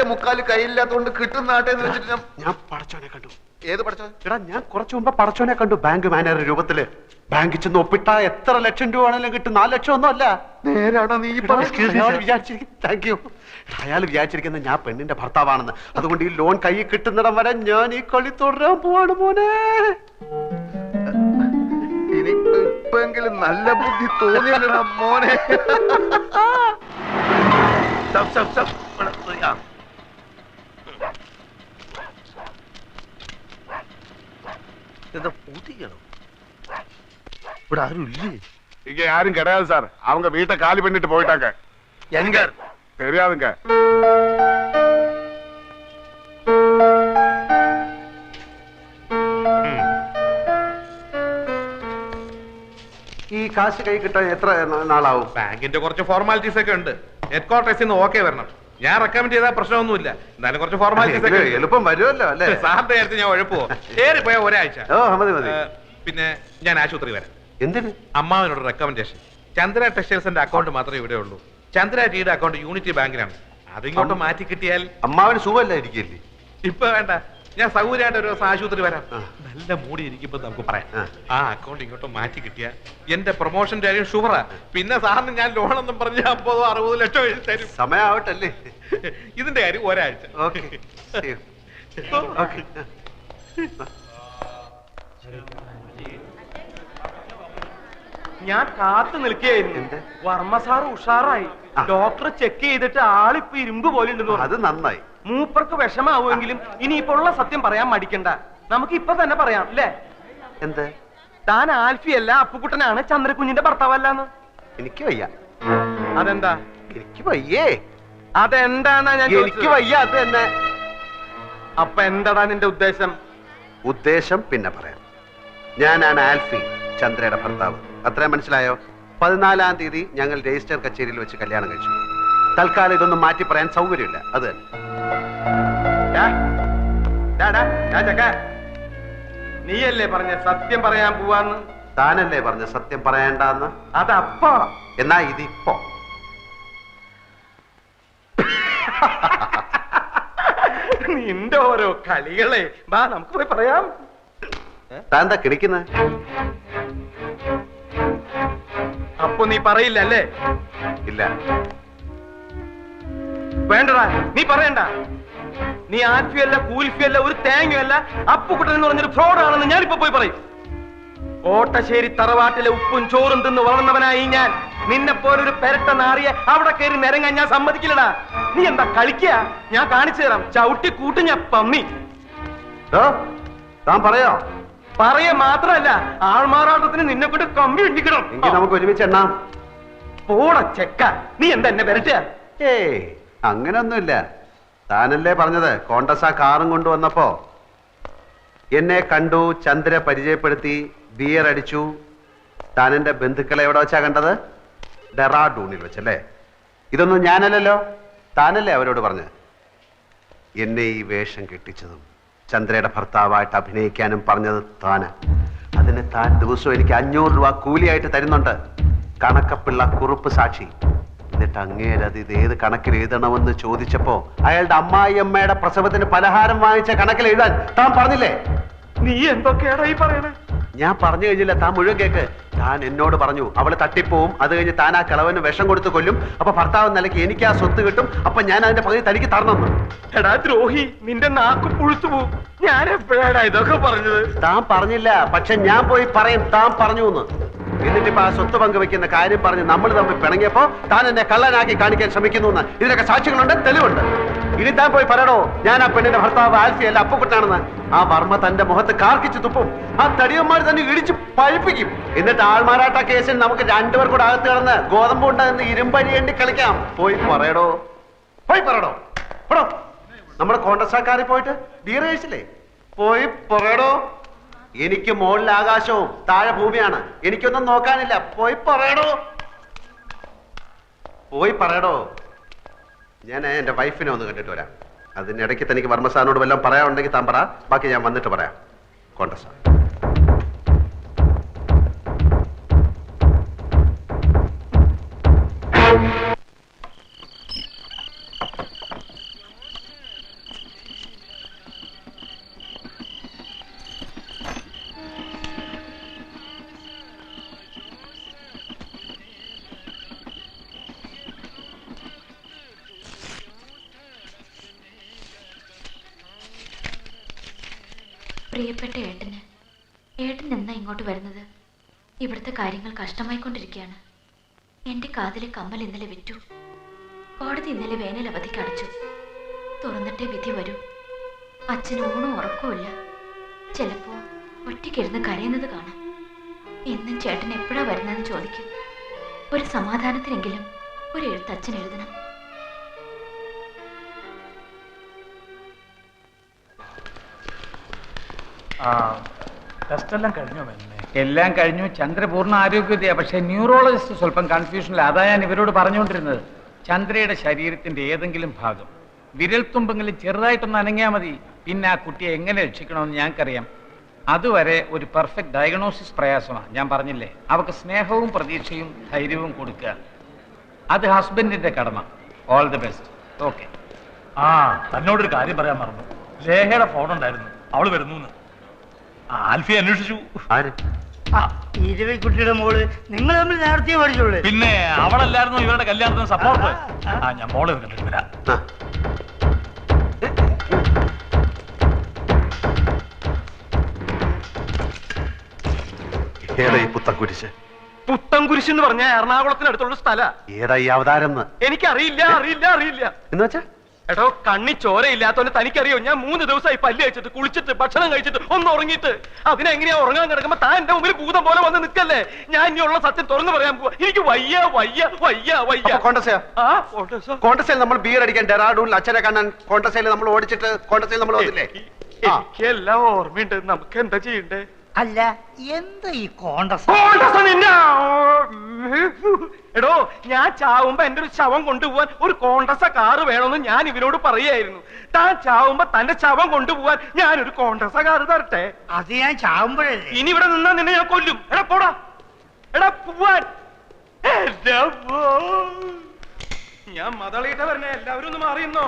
മുക്കാല് കയ്യില്ലാത്തോണ്ട് കിട്ടുന്ന നാട്ടെന്ന് വെച്ചിട്ട് ഞാൻ പടച്ചോനെ കണ്ടു. ഏത് പടച്ചോ? എടാ ഞാൻ കുറച്ചു മുമ്പ് പടച്ചോനെ കണ്ടു. ബാങ്ക് മാനേജർ രൂപത്തില്. ബാങ്കിൽ ചെന്ന് ഒപ്പിട്ട എത്ര ലക്ഷം രൂപ ആണെങ്കിലും കിട്ടും. 4 ലക്ഷം ഒന്നും അല്ല. നേരാണോ നീ താങ്ക് യു. അയാൾ വിചാരിച്ചിരിക്കുന്നത് ഞാൻ പെണ്ണിന്റെ ഭർത്താവാണെന്ന്. അതുകൊണ്ട് ഈ ലോൺ കൈ കിട്ടുന്നിടം വരെ ഞാൻ ഈ കളി തുടരാൻ പോവാണ് മോനെ. ഇനിയിപ്പെങ്കിലും നല്ല ബുദ്ധി തോന്നിയല്ലടാ മോനെ. എന്താ പൂട്ടിക്കണോ? ഇവിടെ ആരും ഇല്ലേ? இங்க யாரும் கிடையாது சார். அவங்க வீட்டை காலி பண்ணிட்டு போயிட்டாங்க. எங்க தெரியாதுங்க. ഈ കാശ് കൈ കിട്ടാൻ എത്ര നാളാവും? ബാങ്കിന്റെ കുറച്ച് ഫോർമാലിറ്റീസ് ഒക്കെ ഉണ്ട്. ഹെഡ്ക്വാർട്ടേഴ്സിൽ നിന്ന് ഓക്കെ വരണം. ഞാൻ റെക്കമെൻഡ് ചെയ്താൽ പ്രശ്നമൊന്നുമില്ല. എന്നാലും കുറച്ച് ഫോർമാലിറ്റീസ് ഒക്കെ എളുപ്പം വരുമല്ലോ അല്ലേ? സാറിന്റെ കാര്യത്തിൽ ഞാൻ ഉഴപ്പോ ഏറിപ്പോയ ഒരാഴ്ച. മതി മതി. പിന്നെ ഞാൻ ആശുപത്രി വരാം. എന്തിന്? അമ്മാവിനോട് റെക്കമെൻഡേഷൻ. ചന്ദ്ര ടെക്സ്റ്റൈൽസിന്റെ അക്കൗണ്ട് മാത്രമേ ഇവിടെ ഉള്ളൂ. ചന്ദ്ര ടീയുടെ അക്കൗണ്ട് യൂണിറ്റി ബാങ്കിലാണ്. അതിങ്ങോട്ട് മാറ്റി കിട്ടിയാൽ അമ്മാവിന് സുഖമല്ലായിരിക്കില്ലേ? ഇപ്പൊ വേണ്ട, ഞാൻ സൗകര്യമായിട്ട് ഒരു ദിവസം ആശുപത്രി വരാം. നല്ല മൂടി ഇരിക്കുമ്പോ നമുക്ക് പറയാം. ആ അക്കൗണ്ട് ഇങ്ങോട്ട് മാറ്റി കിട്ടിയ എന്റെ പ്രൊമോഷന്റെ കാര്യം ഷുവറാ. പിന്നെ സാറിന് ഞാൻ ലോണൊന്നും പറഞ്ഞ് 50-60 ലക്ഷം എഴുതി തരും. സമയാവട്ടല്ലേ? ഇതിന്റെ കാര്യം ഒരാഴ്ച. ഞാൻ കാത്തു നിൽക്കുകയായിരുന്നു. വർമ്മ സാർ ഉഷാറായി. ഡോക്ടർ ചെക്ക് ചെയ്തിട്ട് ആളിപ്പോ ഇരുമ്പ് പോലെ ഉണ്ടെന്ന് പറഞ്ഞു. അത് നന്നായി. മൂപ്പർക്ക് വിഷമാവുമെങ്കിലും ഇനിയിപ്പോ ഉള്ള സത്യം പറയാൻ മടിക്കണ്ട. നമുക്ക് ഇപ്പൊ തന്നെ പറയാം അല്ലേ? എന്ത്? താൻ ആൽഫിയല്ല അപ്പുക്കുട്ടനാണ് ചന്ദ്രകുഞ്ഞിന്റെ ഭർത്താവല്ലാന്ന്. എനിക്ക് വയ്യ. അതെന്താ? എനിക്ക് വയ്യേ. അതെന്താന്നാ ഞാൻ? എനിക്ക് വയ്യ. അത് തന്നെ. അപ്പൊ എന്താടാ നിന്റെ ഉദ്ദേശം? ഉദ്ദേശം പിന്നെ പറയാം. ഞാനാണ് ആൽഫി, ചന്ദ്രയുടെ ഭർത്താവ്. അത്രയും മനസ്സിലായോ? 14-ാം തീയതി ഞങ്ങൾ രജിസ്റ്റർ കച്ചേരിയിൽ വെച്ച് കല്യാണം കഴിച്ചു. തൽക്കാലം ഇതൊന്നും മാറ്റി പറയാൻ സൗകര്യമില്ല. അത് തന്നെ. നീയല്ലേ പറഞ്ഞ സത്യം പറയാൻ പോവാന്ന്? താനല്ലേ പറഞ്ഞ സത്യം പറയണ്ടെന്ന്? അതപ്പോ. എന്നാ ഇതിപ്പോ. നിന്റെ ഓരോ കളികളെ വാ നമുക്ക് പോയി പറയാം. താൻ എന്താ കിണിക്കുന്നത്? അപ്പൊ നീ പറയില്ല അല്ലേ? ഇല്ല. വേണ്ടടാ, നീ പറയണ്ട. നീ ആൽഫിയല്ല കൂൽഫിയല്ല ഒരു തേങ്ങയല്ല അപ്പുക്കുട്ടൻ എന്ന് പറഞ്ഞൊരു ഫ്രോഡാണെന്ന് ഞാനിപ്പോ പോയി പറയും. ഓട്ടശ്ശേരി തറവാട്ടിലെ ഉപ്പും ചോറും തിന്ന് വളർന്നവനായി ഞാൻ നിന്നെ പോലൊരു പെരട്ട നാറിയെ അവിടെ കയറി നിരങ്ങാൻ ഞാൻ സമ്മതിക്കില്ലടാ. നീ എന്താ കളിക്കുക? ഞാൻ കാണിച്ചു തരാം. ചവിട്ടി കൂട്ടി ഞാൻ പന്നി. താൻ പറയോ? പറയ മാത്രല്ല ആൾമാറാട്ടത്തിന് നിന്നെ കൊണ്ട് കമ്പി ഇടിക്കണം. നമുക്ക് ഒരുമിച്ച് എണ്ണാം. പോട ചെക്ക, നീ എന്താ എന്നെ പെരട്ടുക? ഏയ് അങ്ങനൊന്നുമില്ല. താനല്ലേ പറഞ്ഞത് കോണ്ടസ കാറും കൊണ്ടുവന്നപ്പോ എന്നെ കണ്ടു, ചന്ദ്ര പരിചയപ്പെടുത്തി, ബിയർ അടിച്ചു. താൻ എന്റെ ബന്ധുക്കളെ എവിടെ വെച്ചാ കണ്ടത്? ഡെറാഡൂണിൽ വെച്ചല്ലേ? ഇതൊന്നും ഞാനല്ലല്ലോ, താനല്ലേ അവരോട് പറഞ്ഞത്. എന്നെ ഈ വേഷം കെട്ടിച്ചതും ചന്ദ്രയുടെ ഭർത്താവായിട്ട് അഭിനയിക്കാനും പറഞ്ഞത് താന്. അതിന് താൻ ദിവസവും എനിക്ക് 500 രൂപ കൂലിയായിട്ട് തരുന്നുണ്ട്. കണക്കപ്പിള്ള കുറുപ്പ് സാക്ഷി. എന്നിട്ട് അങ്ങേരത് ഇത് ഏത് കണക്കിൽ എഴുതണമെന്ന് ചോദിച്ചപ്പോ അയാളുടെ അമ്മായിയമ്മയുടെ പ്രസവത്തിന് പലഹാരം വാങ്ങിച്ച കണക്കിൽ എഴുതാൻ താൻ പറഞ്ഞില്ലേ? നീ എന്തൊക്കെയാടാ ഈ പറയണേ? ഞാൻ പറഞ്ഞു കഴിഞ്ഞില്ല, താൻ മുഴുവൻ കേക്ക്. താൻ എന്നോട് പറഞ്ഞു അവള് തട്ടിപ്പോവും, അത് കഴിഞ്ഞ് താൻ ആ കിളവന് വിഷം കൊടുത്ത് കൊല്ലും, അപ്പൊ ഭർത്താവ് നിലയ്ക്ക് എനിക്ക് ആ സ്വത്ത് കിട്ടും, അപ്പൊ ഞാൻ അതിന്റെ പകുതി തനിക്ക് തരണമെന്ന്. എടാ ദ്രോഹി, നിന്റെ നാക്ക് പുഴുത്തു പോവും. ഞാൻ എപ്പോഴാടാ ഇതൊക്കെ പറഞ്ഞത്? താൻ പറഞ്ഞില്ല, പക്ഷെ ഞാൻ പോയി പറയും താൻ പറഞ്ഞു എന്ന്. എന്നിട്ടിപ്പോ ആ സ്വത്ത് പങ്കുവെക്കുന്ന കാര്യം പറഞ്ഞ് നമ്മൾ തമ്മിൽ പിണങ്ങിയപ്പോ താൻ എന്നെ കള്ളനാക്കി കാണിക്കാൻ ശ്രമിക്കുന്നു എന്ന് ഇതിനൊക്കെ സാക്ഷികളുണ്ട്, തെളിവുണ്ട്. ഇനി താൻ പോയി പറയണോ ഞാൻ ആ പെണ്ണിന്റെ ഭർത്താവ് ആൽഫിയല്ല അപ്പുക്കുട്ടനാണെന്ന്? ആ വർമ്മ തന്റെ മുഖത്ത് കാർക്കിച്ച് തുപ്പും. ആ തടിയന്മാർ തന്നെ ഇടിച്ച് പഴിപ്പിക്കും. എന്നിട്ട് ആൾമാറാട്ട കേസിൽ നമുക്ക് 2 പേർ കൂടെ അകത്ത് കിടന്ന് ഗോതമ്പ് ഉണ്ടാകുന്ന ഇരുമ്പരിയേണ്ടി കളിക്കാം. പോയി പറയടോ, പോയി പറയടോ. നമ്മുടെ കോണ്ടസാക്കാരിൽ പോയിട്ട് ബിയർ കഴിച്ചില്ലേ? പോയി പറയടോ. എനിക്ക് മുകളിൽ ആകാശവും താഴെ ഭൂമിയാണ്, എനിക്കൊന്നും നോക്കാനില്ല. പോയി പറയടോ, പോയി പറയടോ. ഞാൻ എന്റെ വൈഫിനെ ഒന്ന് കണ്ടിട്ട് വരാം. അതിനിടയ്ക്ക് തനിക്ക് വർമ്മസാറിനോട് വല്ലതും പറയാനുണ്ടെങ്കിൽ താൻ പറ, ബാക്കി ഞാൻ വന്നിട്ട് പറയാം. കോണ്ടസ പ്രിയപ്പെട്ട ഏട്ടന് ഏട്ടൻ എന്നാ ഇങ്ങോട്ട് വരുന്നത്? ഇവിടുത്തെ കാര്യങ്ങൾ കഷ്ടമായിക്കൊണ്ടിരിക്കുകയാണ്. എൻ്റെ കാതിലെ കമ്മൽ ഇന്നലെ വിറ്റു. കോടതി ഇന്നലെ വേനൽ അവധിക്ക് അടച്ചു. തുറന്നിട്ടേ വിധി വരൂ. അച്ഛന് ഊണും ഉറക്കവുമില്ല. ചിലപ്പോ ഒറ്റയ്ക്കിരുന്ന് കരയുന്നത് കാണാം. എന്നും ചേട്ടൻ എപ്പോഴാ വരുന്നതെന്ന് ചോദിക്കും. ഒരു സമാധാനത്തിനെങ്കിലും ഒരു എഴുത്ത് അച്ഛൻ എഴുതണം. ടെസ്റ്റ് എല്ലാം കഴിഞ്ഞോ? എല്ലാം കഴിഞ്ഞു. ചന്ദ്രപൂർണ്ണ ആരോഗ്യതയാ. പക്ഷെ ന്യൂറോളജിസ്റ്റ് സ്വല്പം കൺഫ്യൂഷനില്ല. അതാ ഞാൻ ഇവരോട് പറഞ്ഞുകൊണ്ടിരുന്നത്. ചന്ദ്രയുടെ ശരീരത്തിന്റെ ഏതെങ്കിലും ഭാഗം വിരൽത്തുമ്പെങ്കിലും ചെറുതായിട്ടൊന്ന് അനങ്ങിയാൽ മതി. പിന്നെ ആ കുട്ടിയെ എങ്ങനെ രക്ഷിക്കണമെന്ന് ഞങ്ങൾക്കറിയാം. അതുവരെ ഒരു പെർഫെക്റ്റ് ഡയഗ്നോസിസ് പ്രയാസമാണ്. ഞാൻ പറഞ്ഞില്ലേ, അവർക്ക് സ്നേഹവും പ്രതീക്ഷയും ധൈര്യവും കൊടുക്കുക. അത് ഹസ്ബൻഡിന്റെ കടമ. All the best. ഓക്കെ. തന്നോടൊരു കാര്യം പറയാൻ മറന്നു. ലേഖയുടെ ഫോൺ ഉണ്ടായിരുന്നു, അവള് വരുന്നു. ആൽഫി അന്വേഷിച്ചു. കുട്ടിയുടെ മോള് നിങ്ങൾ തമ്മിൽ നേരത്തെ പഠിച്ചുള്ളൂ. പിന്നെ അവളല്ലായിരുന്നു ഇവരുടെ കല്യാണത്തിന് സപ്പോർട്ട്. ഞാൻ മോളെ വരാം. ഏതായി പുത്തൻകുരിശ്? പുത്തൻകുരിശ് എന്ന് പറഞ്ഞ എറണാകുളത്തിനടുത്തുള്ള സ്ഥല. ഏതായി അവതാരം? എനിക്കറിയില്ല, അറിയില്ല, അറിയില്ല. എന്ന് വെച്ചാ എടോ, കണ്ണി ചോരയില്ലാത്തോണ്ട് തനിക്കറിയോ? ഞാൻ 3 ദിവസമായി പല്ല് കഴിച്ചിട്ട്, കുളിച്ചിട്ട്, ഭക്ഷണം കഴിച്ചിട്ട്, ഒന്ന് ഉറങ്ങിയിട്ട്. അതിനെങ്ങനെയാ ഉറങ്ങാൻ കിടക്കുമ്പോ താൻ എന്റെ മുമ്പിൽ ഭൂതം പോലെ വന്ന് നിൽക്കല്ലേ? ഞാൻ ഇനിയുള്ള സത്യം തുറന്നു പറയാൻ പോവാ. എനിക്ക് വയ്യ, വയ്യ, വയ്യ, വയ്യ. കോൺഗ്രസിൽ നമ്മൾ ബിയർ അടിക്കാൻ ഡെറാഡൂണിൽ അച്ഛനെ കാണാൻ കോൺഗ്രസിൽ നമ്മൾ ഓടിച്ചിട്ട് കോൺഗ്രസിൽ നമ്മൾ വന്നില്ലേ? എനിക്ക് എല്ലാം ഓർമ്മയുണ്ട്. നമുക്ക് എന്താ ചെയ്യണ്ടേ? അല്ല, എന്താ ഈ കോൺഗ്രസ്? എടോ, ഞാൻ ചാവുമ്പോ എന്റെ ഒരു ശവം കൊണ്ടുപോവാൻ ഒരു കോൺഗ്രസ കാറ് വേണമെന്ന് ഞാൻ ഇവരോട് പറയായിരുന്നു. താൻ ചാവുമ്പോ തന്റെ ശവം കൊണ്ടുപോവാൻ ഞാനൊരു കോൺഗ്രസ കാറ് തരട്ടെ? അത് ഞാൻ ചാവുമ്പോഴല്ലേ. ഇനി ഇവിടെ നിന്നാ നിന്നെ ഞാൻ കൊല്ലും. എടാ പോടാ, എടാ പോവാൻ. ഞാൻ മതളീട്ട വരണേ. എല്ലാവരും ഒന്ന് മാറിയെന്നോ.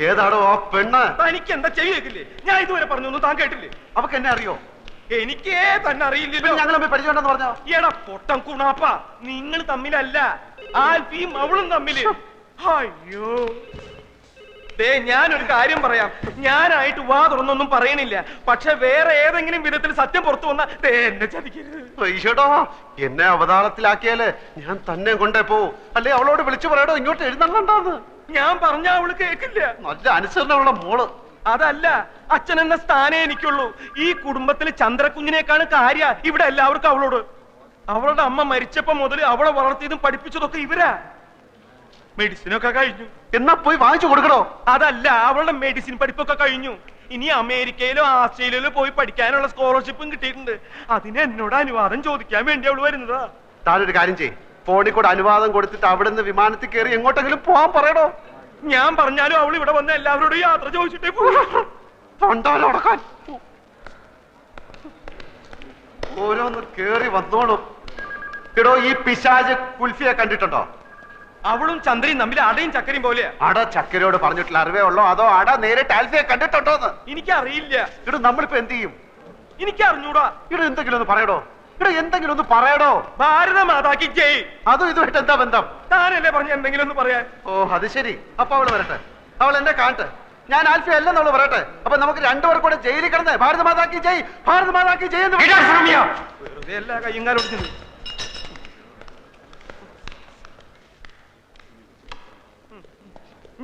ഏതാടോ ആ പെണ്ണ്? തനിക്ക് എന്താ ചെയ്യേക്കില്ലേ? ഞാൻ ഇതുവരെ പറഞ്ഞൊന്നും താൻ കേട്ടില്ലേ? അവക്ക് എന്നെ അറിയോ? എനിക്കേ തന്നെ അറിയില്ലല്ലോ. ഞങ്ങൾ തമ്മിൽ പരിചയമുണ്ടെന്ന് പറഞ്ഞോ? എടാ പൊട്ടം കുണാപ്പ, നിങ്ങൾ തമ്മിലല്ല, ആൽഫിയും അവളും തമ്മില്. അയ്യോ, ദേ ഞാനൊരു കാര്യം പറയാം. ഞാനായിട്ട് വാ തുറന്നൊന്നും പറയണില്ല. പക്ഷെ വേറെ ഏതെങ്കിലും വിധത്തിൽ സത്യം പുറത്തു വന്നാ എന്നെ ചതിക്കരുത്. എന്നെ അവതാളത്തിലാക്കിയാല് ഞാൻ തന്നെ കൊണ്ടേ പോവും. അല്ലെ അവളോട് വിളിച്ചു പറയടോ ഇങ്ങോട്ട് എഴുന്നള്ളണ്ടാന്ന്. ഞാൻ പറഞ്ഞ അവള് കേക്കില്ല. നല്ല അനുസരണമുള്ള മോള്. അതല്ല, അച്ഛൻ എന്ന സ്ഥാനേ എനിക്കുള്ളൂ. ഈ കുടുംബത്തിൽ ചന്ദ്രക്കുഞ്ഞിനേക്കാണ് കാര്യ ഇവിടെ എല്ലാവർക്കും അവളോട്. അവളുടെ അമ്മ മരിച്ചപ്പോ മുതൽ അവളെ വളർത്തിയതും പഠിപ്പിച്ചതൊക്കെ ഇവരാ. മെഡിസിനൊക്കെ കഴിഞ്ഞു. എന്നാ പോയി വാങ്ങിച്ചു കൊടുക്കണോ? അതല്ല, അവളുടെ മെഡിസിൻ പഠിപ്പൊക്കെ കഴിഞ്ഞു. ഇനി അമേരിക്കയിലോ ആസ്ട്രേലിയയിലോ പോയി പഠിക്കാനുള്ള സ്കോളർഷിപ്പും കിട്ടിയിട്ടുണ്ട്. അതിന് എന്നോട് അനുവാദം ചോദിക്കാൻ വേണ്ടി അവള് വരുന്നതാ. താനൊരു കാര്യം ചെയ്യ്, ഫോണിൽ കൂടെ അനുവാദം കൊടുത്തിട്ട് അവിടെ നിന്ന് വിമാനത്തിൽ കയറി എങ്ങോട്ടെങ്കിലും പോവാൻ പറയണോ? ഞാൻ പറഞ്ഞാലും അവൾ ഇവിടെ വന്ന എല്ലാവരോടും യാത്ര ചോദിച്ചിട്ടേ പണ്ടാലോടക്കാൻ ഓരോന്ന് കേറി വന്നോളും. എടോ, ഈ പിശാച് കുൽഫിയെ കണ്ടിട്ടുണ്ടോ? അവളും ചന്ദ്രയും തമ്മിൽ അടയും ചക്കരയും പോലെയാ. അട ചക്കരയോട് പറഞ്ഞിട്ടുള്ള അറിവേ ഉള്ളോ, അതോ അട നേരിട്ട് ആൽഫിയെ കണ്ടിട്ടുണ്ടോന്ന്? എനിക്കറിയില്ല. ഇവിടെ നമ്മളിപ്പോ എന്ത് ചെയ്യും? എനിക്ക് അറിഞ്ഞൂടാ. ഇവിടെ എന്തെങ്കിലും ഒന്ന് പറയടോ. ഇവിടെ എന്തെങ്കിലും ഒന്ന് പറയടോ. ഭാരത മാതാക്കി ജയ്. അതും ഇതുമായിട്ട് എന്താ ബന്ധം? താനല്ലേ പറഞ്ഞ എന്തെങ്കിലും ഒന്ന് പറയാൻ. ഓ അത് ശരി. അപ്പൊ അവള് വരട്ടെ, അവൾ എന്നെ കാണട്ടെ. ഞാൻ ആൽഫി അല്ലെന്ന് അവള് പറയട്ടെ. അപ്പൊ നമുക്ക് രണ്ടുപേർ കൂടെ ജയിലിൽ കിടന്ന് ഭാരത മാതാക്കി ജയ്, ഭാരത മാതാക്കി ജയ് എന്ന് വെറുതെ എല്ലാ കയ്യും കാലും ഒടിഞ്ഞത്.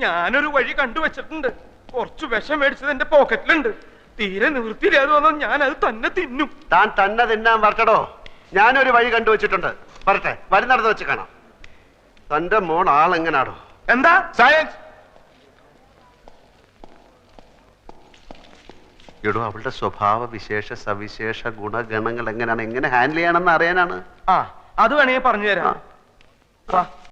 ഞാനൊരു വഴി കണ്ടുവച്ചിട്ടുണ്ട്. കുറച്ചു വിഷം മേടിച്ചത് എന്റെ പോക്കറ്റിലുണ്ട്. തീരെ നിവൃത്തിയില്ലാതെ വന്നാൽ ഞാൻ അത് തന്നെ തിന്നും. താൻ തന്നെ തിന്നാൻ വരട്ടടോ. ഞാനൊരു വഴി കണ്ടുവച്ചിട്ടുണ്ട്. വരട്ടെ, വരുന്നിടത്ത് വെച്ച് കാണാം. തന്റെ മോൾ ആളെങ്ങനാടോ? എന്താ സയൻസ്? എടോ, അവളുടെ സ്വഭാവ വിശേഷ സവിശേഷ ഗുണഗണങ്ങൾ എങ്ങനെയാണ്, എങ്ങനെ ഹാൻഡിൽ ചെയ്യണമെന്ന് അറിയാനാണ്. അത് വേണമെങ്കിൽ പറഞ്ഞു തരാം.